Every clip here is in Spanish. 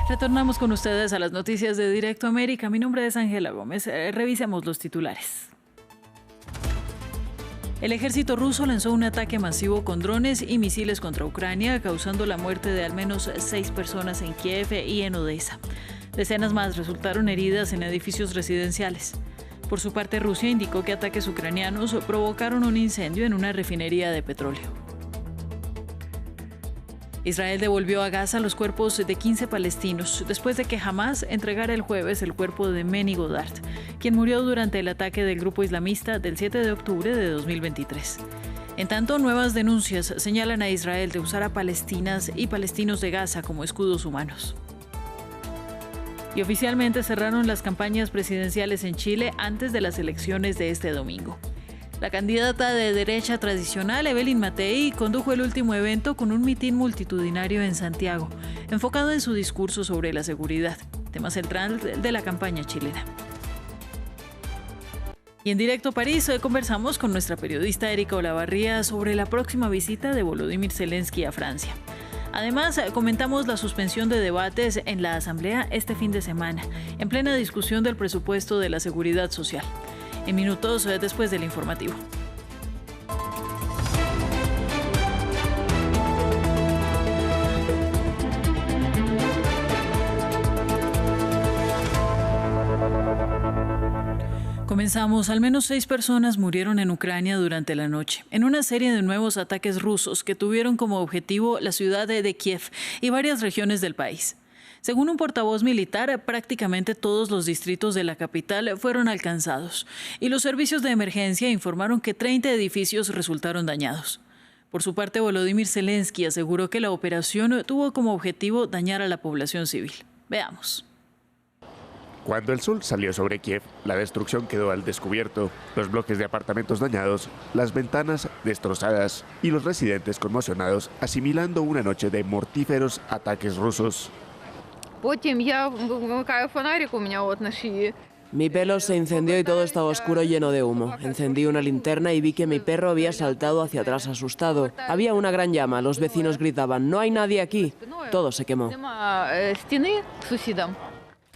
Retornamos con ustedes a las noticias de Directo América. Mi nombre es Ángela Gómez. Revisemos los titulares. El ejército ruso lanzó un ataque masivo con drones y misiles contra Ucrania, causando la muerte de al menos 6 personas en Kiev y en Odessa. Decenas más resultaron heridas en edificios residenciales. Por su parte, Rusia indicó que ataques ucranianos provocaron un incendio en una refinería de petróleo. Israel devolvió a Gaza los cuerpos de 15 palestinos después de que Hamás entregara el jueves el cuerpo de Meni Godard, quien murió durante el ataque del grupo islamista del 7 de octubre de 2023. En tanto, nuevas denuncias señalan a Israel de usar a palestinas y palestinos de Gaza como escudos humanos. Y oficialmente cerraron las campañas presidenciales en Chile antes de las elecciones de este domingo. La candidata de derecha tradicional, Evelyn Matei, condujo el último evento con un mitin multitudinario en Santiago, enfocado en su discurso sobre la seguridad, tema central de la campaña chilena. Y en Directo París, hoy conversamos con nuestra periodista Erika Olavarría sobre la próxima visita de Volodymyr Zelensky a Francia. Además, comentamos la suspensión de debates en la Asamblea este fin de semana, en plena discusión del presupuesto de la Seguridad Social. En minutos después del informativo. Comenzamos. Al menos 6 personas murieron en Ucrania durante la noche, en una serie de nuevos ataques rusos que tuvieron como objetivo la ciudad de Kiev y varias regiones del país. Según un portavoz militar, prácticamente todos los distritos de la capital fueron alcanzados y los servicios de emergencia informaron que 30 edificios resultaron dañados. Por su parte, Volodymyr Zelensky aseguró que la operación tuvo como objetivo dañar a la población civil. Veamos. Cuando el sol salió sobre Kiev, la destrucción quedó al descubierto. Los bloques de apartamentos dañados, las ventanas destrozadas y los residentes conmocionados, asimilando una noche de mortíferos ataques rusos. Mi pelo se incendió y todo estaba oscuro lleno de humo. Encendí una linterna y vi que mi perro había saltado hacia atrás asustado. Había una gran llama, los vecinos gritaban, «¡No hay nadie aquí!». Todo se quemó.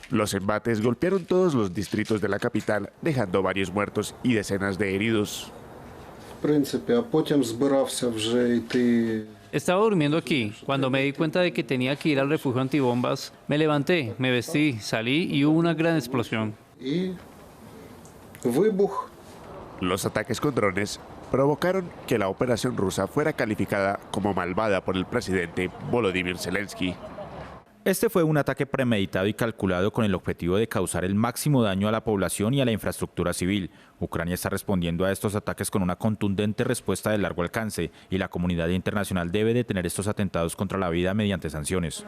Los embates golpearon todos los distritos de la capital, dejando varios muertos y decenas de heridos. Estaba durmiendo aquí. Cuando me di cuenta de que tenía que ir al refugio antibombas, me levanté, me vestí, salí y hubo una gran explosión. Los ataques con drones provocaron que la operación rusa fuera calificada como malvada por el presidente Volodymyr Zelensky. Este fue un ataque premeditado y calculado con el objetivo de causar el máximo daño a la población y a la infraestructura civil. Ucrania está respondiendo a estos ataques con una contundente respuesta de largo alcance y la comunidad internacional debe detener estos atentados contra la vida mediante sanciones.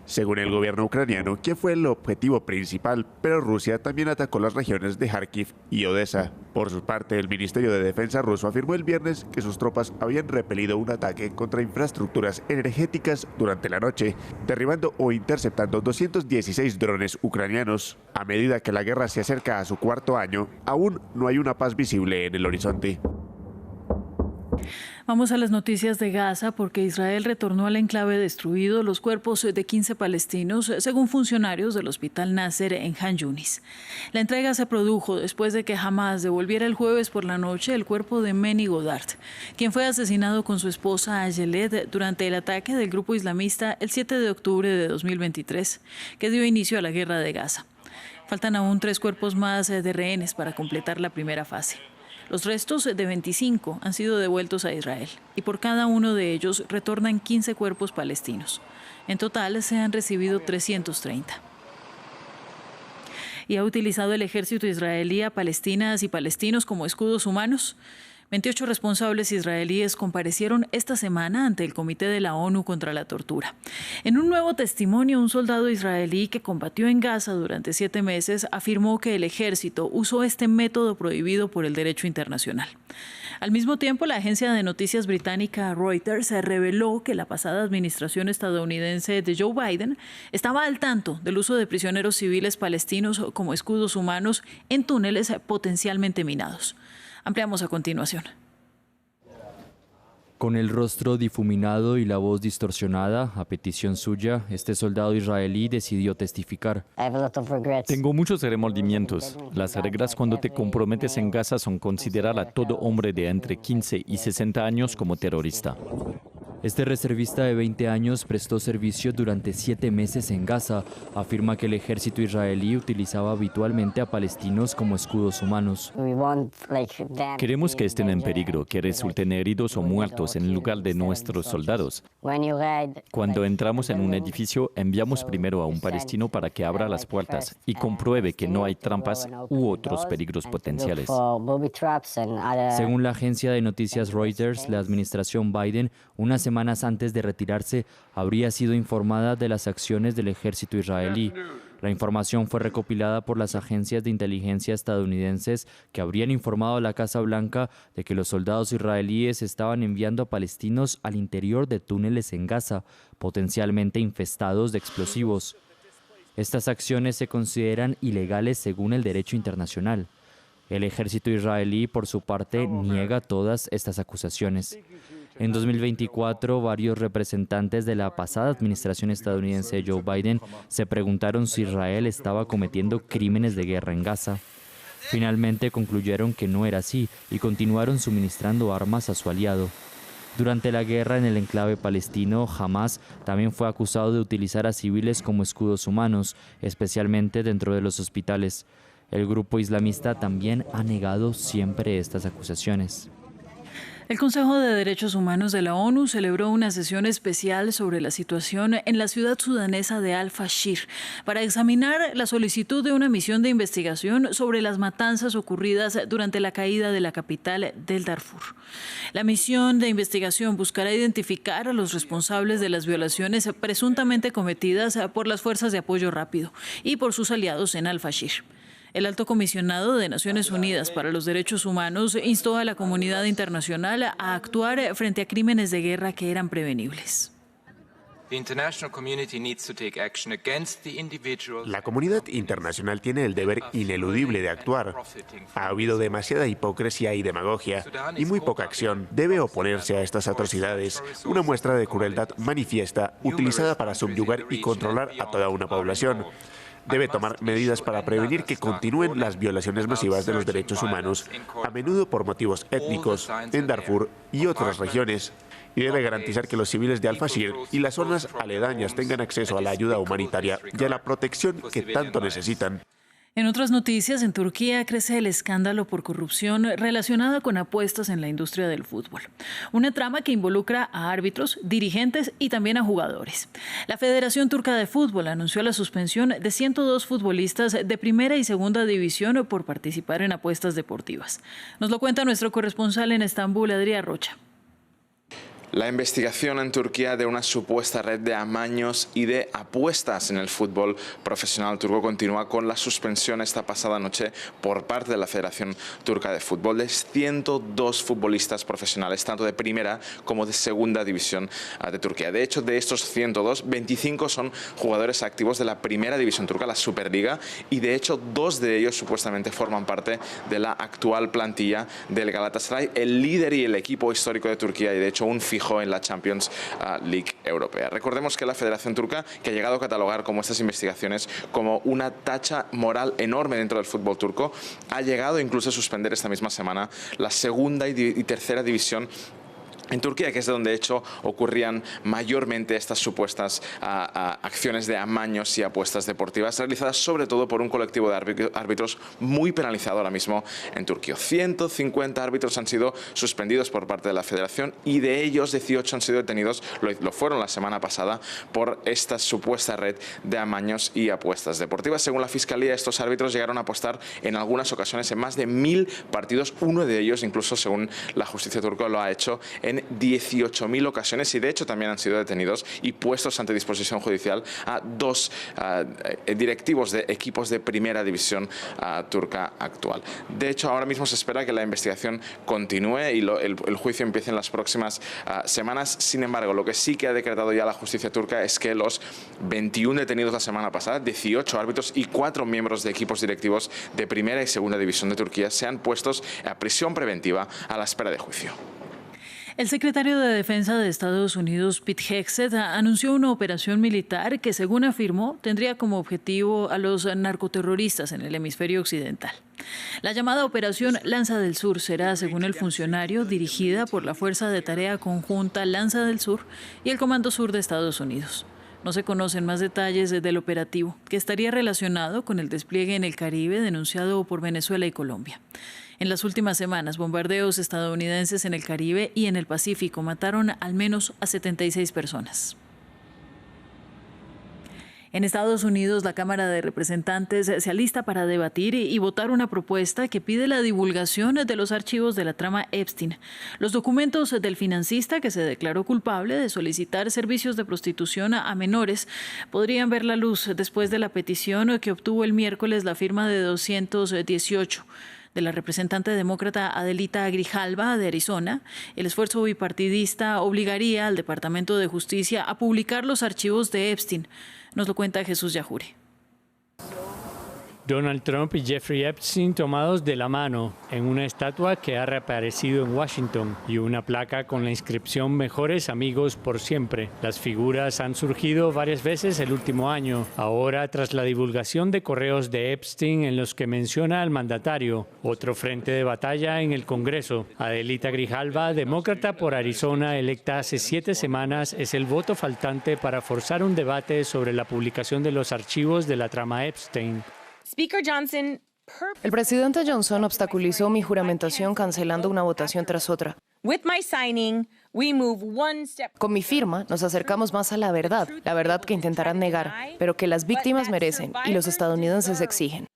Según el gobierno ucraniano, Kiev fue el objetivo principal, pero Rusia también atacó las regiones de Kharkiv y Odessa. Por su parte, el Ministerio de Defensa ruso afirmó el viernes que sus tropas habían repelido un ataque contra infraestructuras energéticas durante la noche, derribando o interceptando 216 drones ucranianos. A medida que la guerra se acerca a su 4º año, aún no hay una paz visible en el horizonte. Vamos a las noticias de Gaza porque Israel retornó al enclave destruido los cuerpos de 15 palestinos, según funcionarios del Hospital Nasser en Han Yunis. La entrega se produjo después de que Hamás devolviera el jueves por la noche el cuerpo de Meni Godard, quien fue asesinado con su esposa Ayelet durante el ataque del grupo islamista el 7 de octubre de 2023, que dio inicio a la guerra de Gaza. Faltan aún 3 cuerpos más de rehenes para completar la primera fase. Los restos de 25 han sido devueltos a Israel y por cada uno de ellos retornan 15 cuerpos palestinos. En total se han recibido 330. ¿Y ha utilizado el ejército israelí a palestinas y palestinos como escudos humanos? 28 responsables israelíes comparecieron esta semana ante el Comité de la ONU contra la Tortura. En un nuevo testimonio, un soldado israelí que combatió en Gaza durante 7 meses afirmó que el ejército usó este método prohibido por el derecho internacional. Al mismo tiempo, la agencia de noticias británica Reuters reveló que la pasada administración estadounidense de Joe Biden estaba al tanto del uso de prisioneros civiles palestinos como escudos humanos en túneles potencialmente minados. Ampliamos a continuación. Con el rostro difuminado y la voz distorsionada, a petición suya, este soldado israelí decidió testificar. Tengo muchos remordimientos. Las reglas cuando te comprometes en Gaza son considerar a todo hombre de entre 15 y 60 años como terrorista. Este reservista de 20 años prestó servicio durante 7 meses en Gaza. Afirma que el ejército israelí utilizaba habitualmente a palestinos como escudos humanos. Queremos que estén en peligro, que resulten heridos o muertos en lugar de nuestros soldados. Cuando entramos en un edificio, enviamos primero a un palestino para que abra las puertas y compruebe que no hay trampas u otros peligros potenciales. Según la agencia de noticias Reuters, la administración Biden, unas semanas antes de retirarse, habría sido informada de las acciones del ejército israelí. La información fue recopilada por las agencias de inteligencia estadounidenses que habrían informado a la Casa Blanca de que los soldados israelíes estaban enviando a palestinos al interior de túneles en Gaza, potencialmente infestados de explosivos. Estas acciones se consideran ilegales según el derecho internacional. El ejército israelí, por su parte, niega todas estas acusaciones. En 2024, varios representantes de la pasada administración estadounidense de Joe Biden se preguntaron si Israel estaba cometiendo crímenes de guerra en Gaza. Finalmente concluyeron que no era así y continuaron suministrando armas a su aliado. Durante la guerra en el enclave palestino, Hamas también fue acusado de utilizar a civiles como escudos humanos, especialmente dentro de los hospitales. El grupo islamista también ha negado siempre estas acusaciones. El Consejo de Derechos Humanos de la ONU celebró una sesión especial sobre la situación en la ciudad sudanesa de Al-Fashir para examinar la solicitud de una misión de investigación sobre las matanzas ocurridas durante la caída de la capital del Darfur. La misión de investigación buscará identificar a los responsables de las violaciones presuntamente cometidas por las fuerzas de apoyo rápido y por sus aliados en Al-Fashir. El alto comisionado de Naciones Unidas para los Derechos Humanos instó a la comunidad internacional a actuar frente a crímenes de guerra que eran prevenibles. La comunidad internacional tiene el deber ineludible de actuar. Ha habido demasiada hipocresía y demagogia, y muy poca acción. Debe oponerse a estas atrocidades, una muestra de crueldad manifiesta utilizada para subyugar y controlar a toda una población. Debe tomar medidas para prevenir que continúen las violaciones masivas de los derechos humanos, a menudo por motivos étnicos, en Darfur y otras regiones. Y debe garantizar que los civiles de Al-Fashir y las zonas aledañas tengan acceso a la ayuda humanitaria y a la protección que tanto necesitan. En otras noticias, en Turquía crece el escándalo por corrupción relacionada con apuestas en la industria del fútbol. Una trama que involucra a árbitros, dirigentes y también a jugadores. La Federación Turca de Fútbol anunció la suspensión de 102 futbolistas de primera y segunda división por participar en apuestas deportivas. Nos lo cuenta nuestro corresponsal en Estambul, Adrián Rocha. La investigación en Turquía de una supuesta red de amaños y de apuestas en el fútbol profesional turco continúa con la suspensión esta pasada noche por parte de la Federación Turca de Fútbol de 102 futbolistas profesionales, tanto de primera como de segunda división de Turquía. De hecho, de estos 102, 25 son jugadores activos de la primera división turca, la Superliga, y de hecho 2 de ellos supuestamente forman parte de la actual plantilla del Galatasaray, el líder y el equipo histórico de Turquía, y de hecho un fijo en la Champions League europea. Recordemos que la Federación Turca, que ha llegado a catalogar como estas investigaciones como una tacha moral enorme dentro del fútbol turco, ha llegado incluso a suspender esta misma semana la segunda y tercera división en Turquía, que es de donde de hecho ocurrían mayormente estas supuestas acciones de amaños y apuestas deportivas realizadas sobre todo por un colectivo de árbitros muy penalizado ahora mismo en Turquía. 150 árbitros han sido suspendidos por parte de la federación y de ellos 18 han sido detenidos, lo fueron la semana pasada, por esta supuesta red de amaños y apuestas deportivas. Según la Fiscalía, estos árbitros llegaron a apostar en algunas ocasiones en más de 1000 partidos, uno de ellos incluso, según la justicia turca, lo ha hecho en 18.000 ocasiones, y de hecho también han sido detenidos y puestos ante disposición judicial a 2 directivos de equipos de primera división turca actual. De hecho, ahora mismo se espera que la investigación continúe y el juicio empiece en las próximas semanas. Sin embargo, lo que sí que ha decretado ya la justicia turca es que los 21 detenidos la semana pasada, 18 árbitros y 4 miembros de equipos directivos de primera y segunda división de Turquía, sean puestos a prisión preventiva a la espera de juicio. El secretario de Defensa de Estados Unidos, Pete Hegseth, anunció una operación militar que, según afirmó, tendría como objetivo a los narcoterroristas en el hemisferio occidental. La llamada Operación Lanza del Sur será, según el funcionario, dirigida por la Fuerza de Tarea Conjunta Lanza del Sur y el Comando Sur de Estados Unidos. No se conocen más detalles del operativo, que estaría relacionado con el despliegue en el Caribe denunciado por Venezuela y Colombia. En las últimas semanas, bombardeos estadounidenses en el Caribe y en el Pacífico mataron al menos a 76 personas. En Estados Unidos, la Cámara de Representantes se alista para debatir y votar una propuesta que pide la divulgación de los archivos de la trama Epstein. Los documentos del financista, que se declaró culpable de solicitar servicios de prostitución a menores, podrían ver la luz después de la petición que obtuvo el miércoles la firma de 218 de la representante demócrata Adelita Grijalva de Arizona. El esfuerzo bipartidista obligaría al Departamento de Justicia a publicar los archivos de Epstein. Nos lo cuenta Jesús Yajure. Donald Trump y Jeffrey Epstein tomados de la mano en una estatua que ha reaparecido en Washington y una placa con la inscripción "Mejores amigos por siempre". Las figuras han surgido varias veces el último año. Ahora, tras la divulgación de correos de Epstein en los que menciona al mandatario, otro frente de batalla en el Congreso. Adelita Grijalva, demócrata por Arizona, electa hace 7 semanas, es el voto faltante para forzar un debate sobre la publicación de los archivos de la trama Epstein. El presidente Johnson obstaculizó mi juramentación cancelando una votación tras otra. Con mi firma nos acercamos más a la verdad que intentarán negar, pero que las víctimas merecen y los estadounidenses exigen.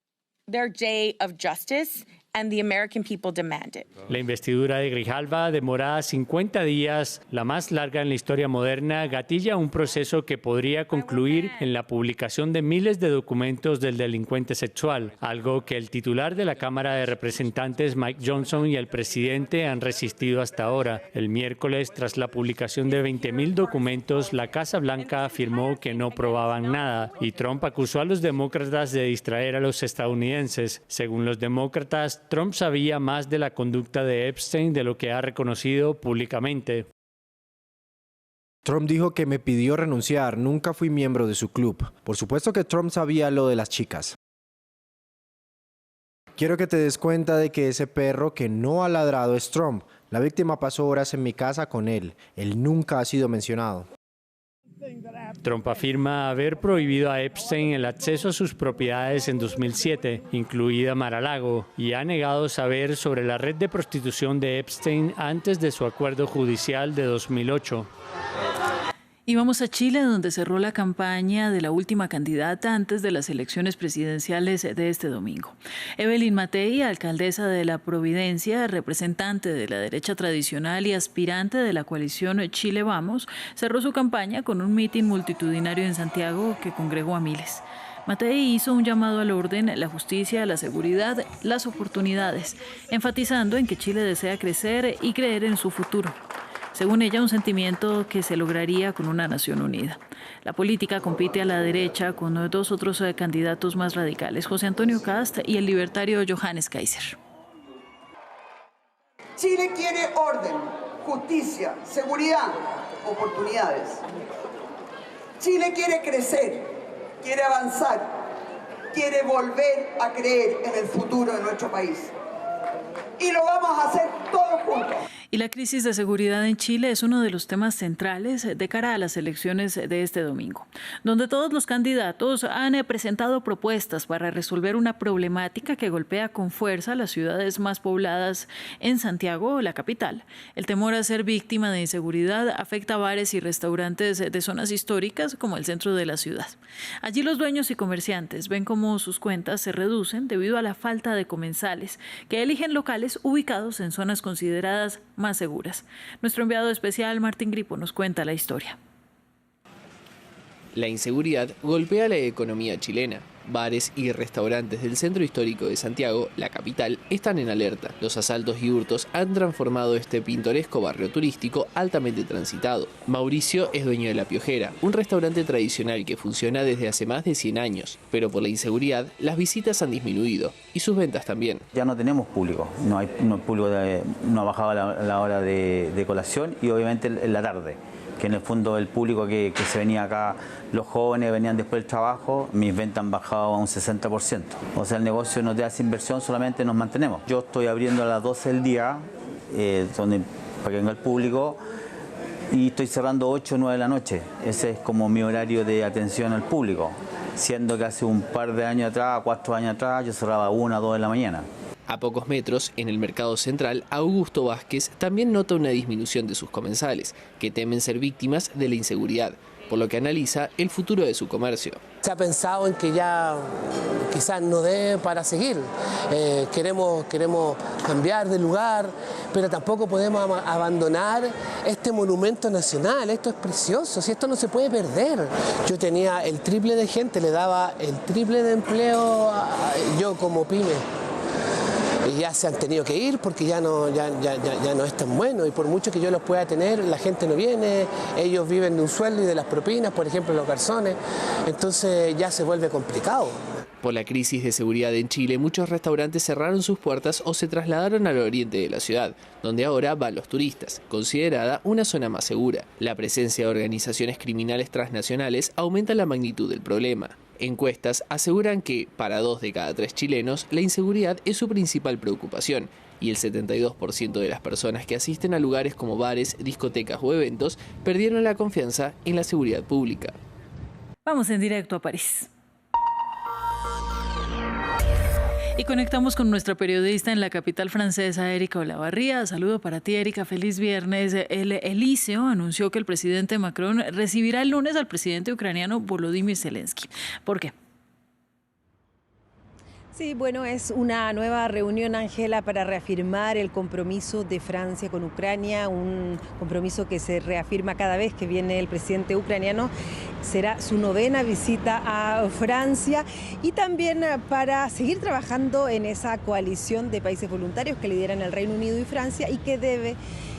La investidura de Grijalva, demorada 50 días, la más larga en la historia moderna, gatilla un proceso que podría concluir en la publicación de miles de documentos del delincuente sexual, algo que el titular de la Cámara de Representantes, Mike Johnson, y el presidente han resistido hasta ahora. El miércoles, tras la publicación de 20.000 documentos, la Casa Blanca afirmó que no probaban nada, y Trump acusó a los demócratas de distraer a los estadounidenses. Según los demócratas, Trump sabía más de la conducta de Epstein de lo que ha reconocido públicamente. Trump dijo que me pidió renunciar, nunca fui miembro de su club. Por supuesto que Trump sabía lo de las chicas. Quiero que te des cuenta de que ese perro que no ha ladrado es Trump. La víctima pasó horas en mi casa con él. Él nunca ha sido mencionado. Trump afirma haber prohibido a Epstein el acceso a sus propiedades en 2007, incluida Mar-a-Lago, y ha negado saber sobre la red de prostitución de Epstein antes de su acuerdo judicial de 2008. Y vamos a Chile, donde cerró la campaña de la última candidata antes de las elecciones presidenciales de este domingo. Evelyn Matei, alcaldesa de La Providencia, representante de la derecha tradicional y aspirante de la coalición Chile Vamos, cerró su campaña con un mitin multitudinario en Santiago que congregó a miles. Matei hizo un llamado al orden, la justicia, la seguridad, las oportunidades, enfatizando en que Chile desea crecer y creer en su futuro. Según ella, un sentimiento que se lograría con una nación unida. La política compite a la derecha con 2 otros candidatos más radicales, José Antonio Kast y el libertario Johannes Kaiser. Chile quiere orden, justicia, seguridad, oportunidades. Chile quiere crecer, quiere avanzar, quiere volver a creer en el futuro de nuestro país. Y lo vamos a hacer todos juntos. Y la crisis de seguridad en Chile es uno de los temas centrales de cara a las elecciones de este domingo, donde todos los candidatos han presentado propuestas para resolver una problemática que golpea con fuerza a las ciudades más pobladas. En Santiago, la capital, el temor a ser víctima de inseguridad afecta a bares y restaurantes de zonas históricas como el centro de la ciudad. Allí los dueños y comerciantes ven cómo sus cuentas se reducen debido a la falta de comensales que eligen locales ubicados en zonas consideradas más seguras. Nuestro enviado especial, Martín Gripo, nos cuenta la historia. La inseguridad golpea la economía chilena. bares y restaurantes del centro histórico de Santiago, la capital, están en alerta. Los asaltos y hurtos han transformado este pintoresco barrio turístico altamente transitado. Mauricio es dueño de La Piojera, un restaurante tradicional que funciona desde hace más de 100 años, pero por la inseguridad las visitas han disminuido y sus ventas también. Ya no tenemos público, no ha bajado la hora de colación y obviamente en la tarde, que en el fondo el público que se venía acá, los jóvenes venían después del trabajo, mis ventas han bajado a un 60%. O sea, el negocio no te hace inversión, solamente nos mantenemos. Yo estoy abriendo a las 12 del día, para que venga el público, y estoy cerrando 8 o 9 de la noche. Ese es como mi horario de atención al público, siendo que hace un par de años atrás, 4 años atrás, yo cerraba 1 o 2 de la mañana. A pocos metros, en el mercado central, Augusto Vázquez también nota una disminución de sus comensales, que temen ser víctimas de la inseguridad, por lo que analiza el futuro de su comercio. Se ha pensado en que ya quizás no dé para seguir. Queremos cambiar de lugar, pero tampoco podemos abandonar este monumento nacional. Esto es precioso, si esto no se puede perder. Yo tenía el triple de gente, le daba el triple de empleo yo como pyme. Y ya se han tenido que ir porque ya no es tan bueno, y por mucho que yo los pueda tener, la gente no viene, ellos viven de un sueldo y de las propinas, por ejemplo los garzones, entonces ya se vuelve complicado. Por la crisis de seguridad en Chile, muchos restaurantes cerraron sus puertas o se trasladaron al oriente de la ciudad, donde ahora van los turistas, considerada una zona más segura. La presencia de organizaciones criminales transnacionales aumenta la magnitud del problema. Encuestas aseguran que, para 2 de cada 3 chilenos, la inseguridad es su principal preocupación, y el 72% de las personas que asisten a lugares como bares, discotecas o eventos perdieron la confianza en la seguridad pública. Vamos en directo a París. Y conectamos con nuestra periodista en la capital francesa, Erika Olavarría. Saludo para ti, Erika. Feliz viernes. El Elíseo anunció que el presidente Macron recibirá el lunes al presidente ucraniano Volodymyr Zelensky. ¿Por qué? Sí, bueno, es una nueva reunión, Ángela, para reafirmar el compromiso de Francia con Ucrania, un compromiso que se reafirma cada vez que viene el presidente ucraniano. Será su 9ª visita a Francia y también para seguir trabajando en esa coalición de países voluntarios que lideran el Reino Unido y Francia y que debe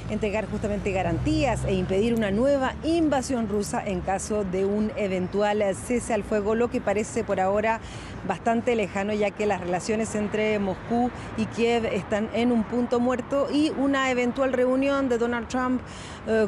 entregar justamente garantías e impedir una nueva invasión rusa en caso de un eventual cese al fuego, lo que parece por ahora bastante lejano, ya que las relaciones entre Moscú y Kiev están en un punto muerto y una eventual reunión de Donald Trump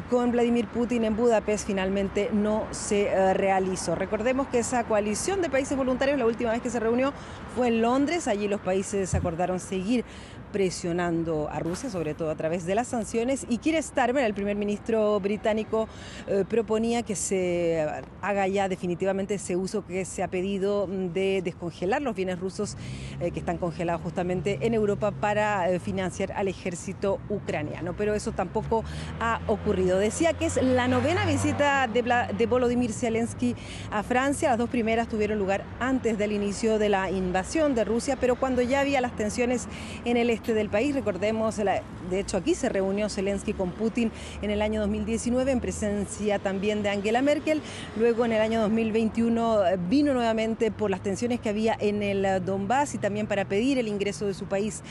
con Vladimir Putin en Budapest finalmente no se realizó. Recordemos que esa coalición de países voluntarios, la última vez que se reunió fue en Londres. Allí los países acordaron seguir presionando a Rusia, sobre todo a través de las sanciones, y Keir Starmer, el primer ministro británico, proponía que se haga ya definitivamente ese uso que se ha pedido de descongelar los bienes rusos que están congelados justamente en Europa para financiar al ejército ucraniano, pero eso tampoco ha ocurrido. Decía que es la 9ª visita de Volodymyr Zelensky a Francia. Las 2 primeras tuvieron lugar antes del inicio de la invasión de Rusia, pero cuando ya había las tensiones en el este del país. Recordemos, de hecho aquí se reunió Zelensky con Putin en el año 2019 en presencia también de Angela Merkel. Luego en el año 2021 vino nuevamente por las tensiones que había en el Donbass y también para pedir el ingreso de su país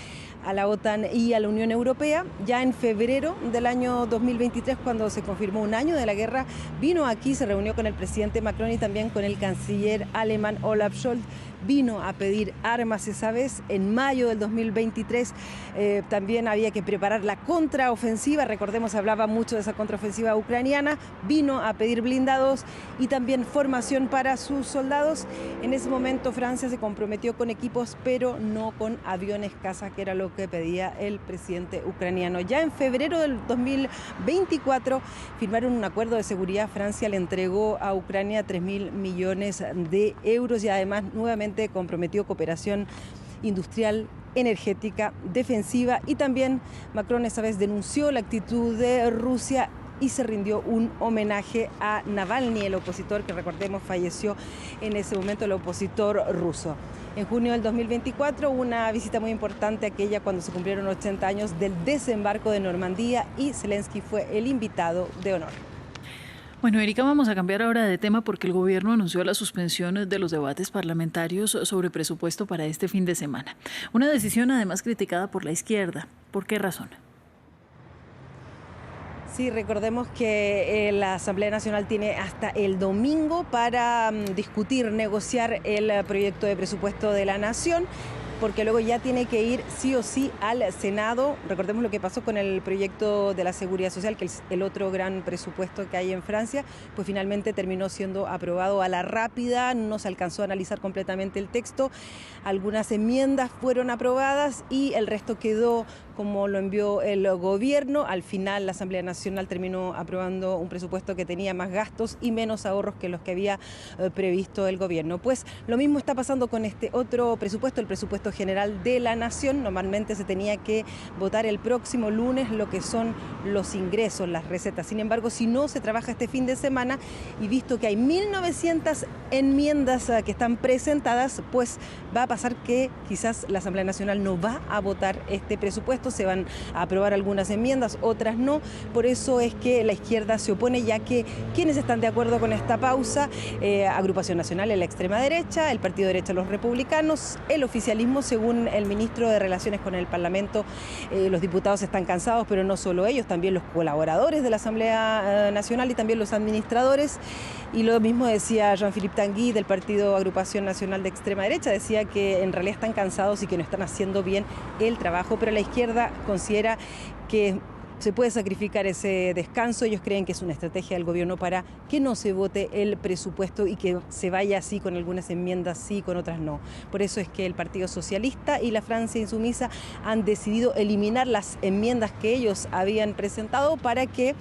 a la OTAN y a la Unión Europea. Ya en febrero del año 2023, cuando se confirmó un año de la guerra, vino aquí, se reunió con el presidente Macron y también con el canciller alemán Olaf Scholz. Vino a pedir armas esa vez. En mayo del 2023 también había que preparar la contraofensiva. Recordemos, hablaba mucho de esa contraofensiva ucraniana. Vino a pedir blindados y también formación para sus soldados. En ese momento Francia se comprometió con equipos, pero no con aviones caza, que era lo que pedía el presidente ucraniano. Ya en febrero del 2024 firmaron un acuerdo de seguridad. Francia le entregó a Ucrania 3.000 millones de euros y además nuevamente comprometió cooperación industrial, energética, defensiva, y también Macron esta vez denunció la actitud de Rusia y se rindió un homenaje a Navalny, el opositor que, recordemos, falleció en ese momento, el opositor ruso. En junio del 2024, una visita muy importante, aquella cuando se cumplieron 80 años del desembarco de Normandía, y Zelensky fue el invitado de honor. Bueno, Erika, vamos a cambiar ahora de tema porque el gobierno anunció la suspensión de los debates parlamentarios sobre presupuesto para este fin de semana. Una decisión además criticada por la izquierda. ¿Por qué razón? Sí, recordemos que la Asamblea Nacional tiene hasta el domingo para discutir, negociar el proyecto de presupuesto de la Nación, porque luego ya tiene que ir sí o sí al Senado. Recordemos lo que pasó con el proyecto de la Seguridad Social, que es el otro gran presupuesto que hay en Francia, pues finalmente terminó siendo aprobado a la rápida, no se alcanzó a analizar completamente el texto, algunas enmiendas fueron aprobadas y el resto quedó como lo envió el gobierno. Al final la Asamblea Nacional terminó aprobando un presupuesto que tenía más gastos y menos ahorros que los que había previsto el gobierno. Pues lo mismo está pasando con este otro presupuesto, el presupuesto general de la Nación. Normalmente se tenía que votar el próximo lunes lo que son los ingresos, las recetas. Sin embargo, si no se trabaja este fin de semana y visto que hay 1.900 enmiendas que están presentadas, pues va a pasar que quizás la Asamblea Nacional no va a votar este presupuesto. Se van a aprobar algunas enmiendas, otras no. Por eso es que la izquierda se opone, ya que quienes están de acuerdo con esta pausa, Agrupación Nacional, la extrema derecha, el Partido de Derecha, los republicanos, el oficialismo, según el ministro de Relaciones con el Parlamento, los diputados están cansados, pero no solo ellos, también los colaboradores de la Asamblea Nacional y también los administradores. Y lo mismo decía Jean-Philippe Tanguy del Partido Agrupación Nacional de Extrema Derecha, decía que en realidad están cansados y que no están haciendo bien el trabajo, pero la izquierda considera que se puede sacrificar ese descanso. Ellos creen que es una estrategia del gobierno para que no se vote el presupuesto y que se vaya así con algunas enmiendas sí, con otras no. Por eso es que el Partido Socialista y la Francia Insumisa han decidido eliminar las enmiendas que ellos habían presentado para que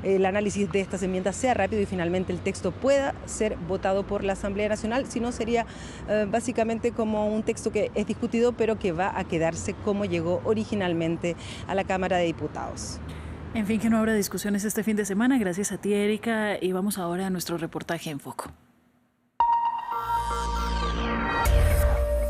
el análisis de estas enmiendas sea rápido y finalmente el texto pueda ser votado por la Asamblea Nacional. Si no, sería básicamente como un texto que es discutido pero que va a quedarse como llegó originalmente a la Cámara de Diputados. En fin, que no habrá discusiones este fin de semana. Gracias a ti, Erika. Y vamos ahora a nuestro reportaje en Foco.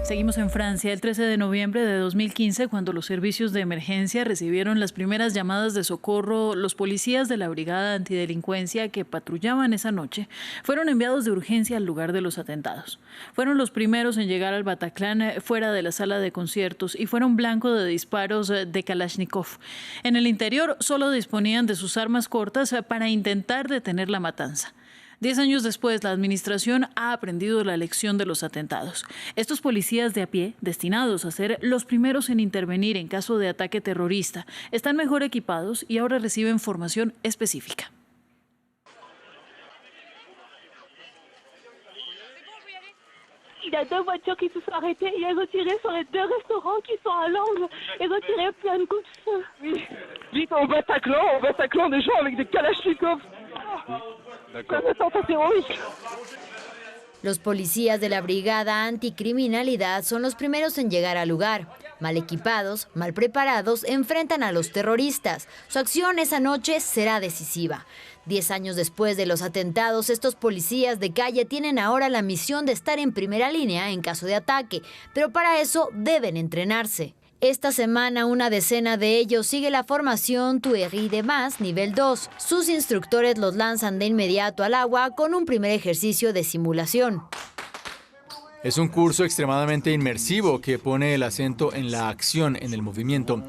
Seguimos en Francia. El 13 de noviembre de 2015, cuando los servicios de emergencia recibieron las primeras llamadas de socorro, los policías de la Brigada Antidelincuencia que patrullaban esa noche fueron enviados de urgencia al lugar de los atentados. Fueron los primeros en llegar al Bataclan fuera de la sala de conciertos y fueron blanco de disparos de Kalashnikov. En el interior solo disponían de sus armas cortas para intentar detener la matanza. 10 años después, la administración ha aprendido la lección de los atentados. Estos policías de a pie, destinados a ser los primeros en intervenir en caso de ataque terrorista, están mejor equipados y ahora reciben formación específica. Il y a 2 voitures qui se sont arrêtées et elles ont tiré sur les 2 restaurants qui sont à l'angle. Elles ont tiré plein de coups de feu. Oui. Vite, au Bataclan, des gens avec des Kalachnikov. Los policías de la Brigada Anticriminalidad son los primeros en llegar al lugar. Mal equipados, mal preparados, enfrentan a los terroristas. Su acción esa noche será decisiva. 10 años después de los atentados, estos policías de calle tienen ahora la misión de estar en primera línea en caso de ataque, pero para eso deben entrenarse. Esta semana una decena de ellos sigue la formación Tuerie de Mas nivel 2. Sus instructores los lanzan de inmediato al agua con un primer ejercicio de simulación. Es un curso extremadamente inmersivo que pone el acento en la acción, en el movimiento.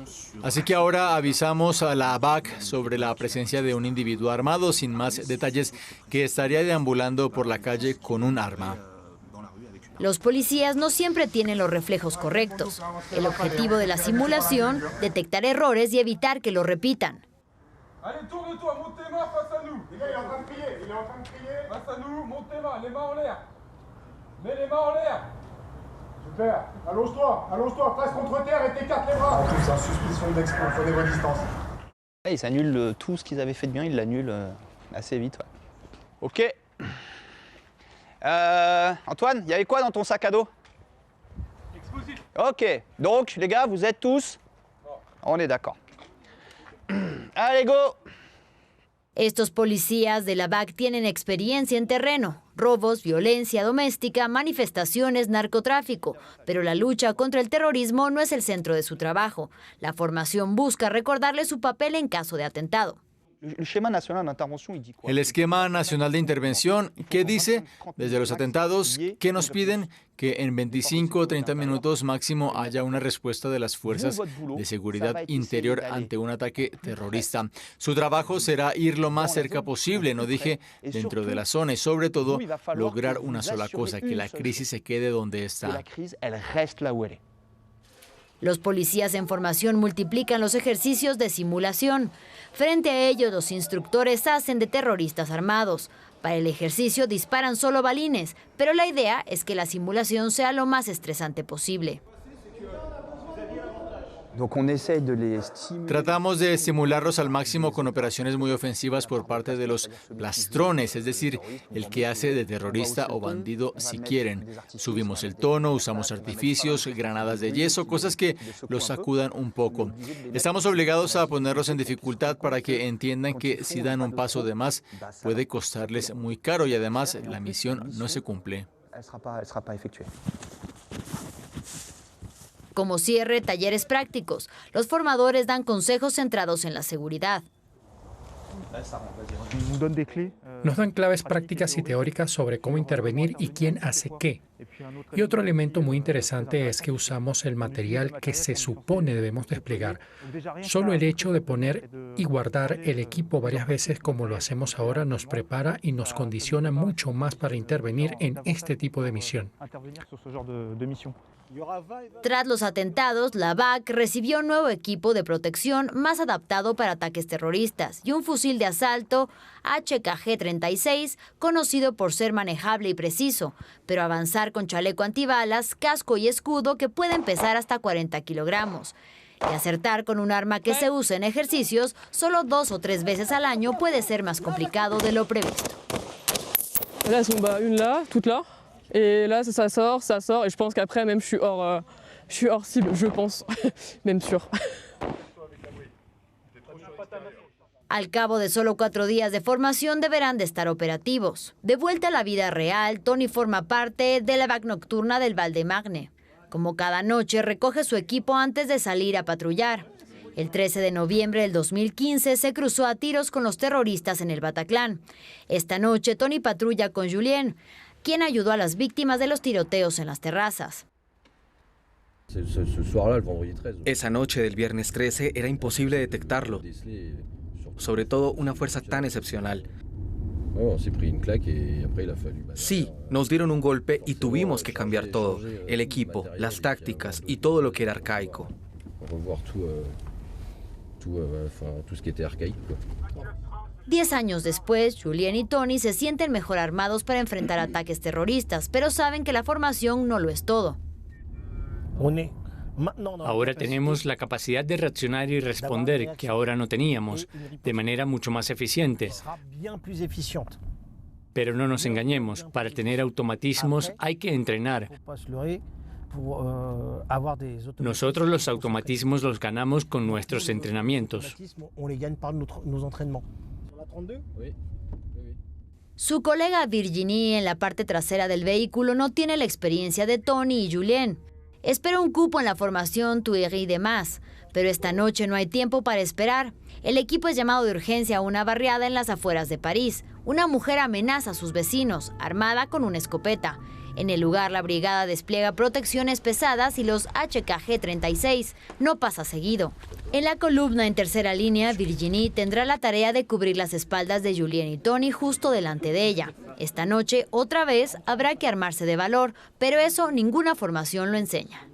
Así que ahora avisamos a la BAC sobre la presencia de un individuo armado, sin más detalles, que estaría deambulando por la calle con un arma. Los policías no siempre tienen los reflejos correctos. El objetivo de la simulación, detectar errores y evitar que lo repitan. Ils annulent tout ce qu'ils avaient fait de bien, ils l'annulent assez vite. Ok. Antoine, il y avait quoi dans ton sac à dos? Explosif. Ok, donc les gars, vous êtes tous? On est d'accord. Allez, go! Estos policías de la BAC tienen experiencia en terreno, robos, violencia doméstica, manifestaciones, narcotráfico, pero la lucha contra el terrorismo no es el centro de su trabajo. La formación busca recordarle su papel en caso de atentado. El esquema nacional de intervención, ¿qué dice? Desde los atentados, ¿qué nos piden? Que en 25 o 30 minutos máximo haya una respuesta de las fuerzas de seguridad interior ante un ataque terrorista. Su trabajo será ir lo más cerca posible, no dije dentro de la zona, y sobre todo lograr una sola cosa, que la crisis se quede donde está. Los policías en formación multiplican los ejercicios de simulación. Frente a ellos, los instructores hacen de terroristas armados. Para el ejercicio disparan solo balines, pero la idea es que la simulación sea lo más estresante posible. Tratamos de estimularlos al máximo con operaciones muy ofensivas por parte de los plastrones, es decir, el que hace de terrorista o bandido si quieren. Subimos el tono, usamos artificios, granadas de yeso, cosas que los sacudan un poco. Estamos obligados a ponerlos en dificultad para que entiendan que si dan un paso de más puede costarles muy caro y además la misión no se cumple. Como cierre, talleres prácticos. Los formadores dan consejos centrados en la seguridad. Nos dan claves prácticas y teóricas sobre cómo intervenir y quién hace qué. Y otro elemento muy interesante es que usamos el material que se supone debemos desplegar. Solo el hecho de poner y guardar el equipo varias veces como lo hacemos ahora nos prepara y nos condiciona mucho más para intervenir en este tipo de misión. Tras los atentados, la BAC recibió un nuevo equipo de protección más adaptado para ataques terroristas y un fusil de asalto HKG-36, conocido por ser manejable y preciso, pero avanzar con chaleco antibalas, casco y escudo que pueden pesar hasta 40 kilogramos. Y acertar con un arma que se usa en ejercicios solo 2 o 3 veces al año puede ser más complicado de lo previsto. Et là, ça sort, et je pense qu'après, même, je suis hors cible, je pense, même sûr. Al cabo de solo 4 días de formación deberán de estar operativos. De vuelta a la vida real, Tony forma parte de la BAC nocturna del Val-de-Marne. Como cada noche, recoge su equipo antes de salir a patrullar. El 13 de noviembre del 2015 se cruzó a tiros con los terroristas en el Bataclan. Esta noche, Tony patrulla con Julien, quien ayudó a las víctimas de los tiroteos en las terrazas. Esa noche del viernes 13 era imposible detectarlo, sobre todo una fuerza tan excepcional. Sí, nos dieron un golpe y tuvimos que cambiar todo, el equipo, las tácticas y todo lo que era arcaico. 10 años después, Julien y Tony se sienten mejor armados para enfrentar ataques terroristas, pero saben que la formación no lo es todo. Ahora tenemos la capacidad de reaccionar y responder, que ahora no teníamos, de manera mucho más eficiente. Pero no nos engañemos, para tener automatismos hay que entrenar. Nosotros los automatismos los ganamos con nuestros entrenamientos. Su colega Virginie en la parte trasera del vehículo no tiene la experiencia de Tony y Julien. Espera un cupo en la formación Tuileries de más, pero esta noche no hay tiempo para esperar. El equipo es llamado de urgencia a una barriada en las afueras de París. Una mujer amenaza a sus vecinos, armada con una escopeta. En el lugar, la brigada despliega protecciones pesadas y los HKG-36 no pasa seguido. En la columna en tercera línea, Virginie tendrá la tarea de cubrir las espaldas de Julien y Tony justo delante de ella. Esta noche, otra vez, habrá que armarse de valor, pero eso ninguna formación lo enseña.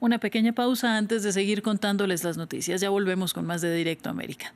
Una pequeña pausa antes de seguir contándoles las noticias. Ya volvemos con más de Directo América.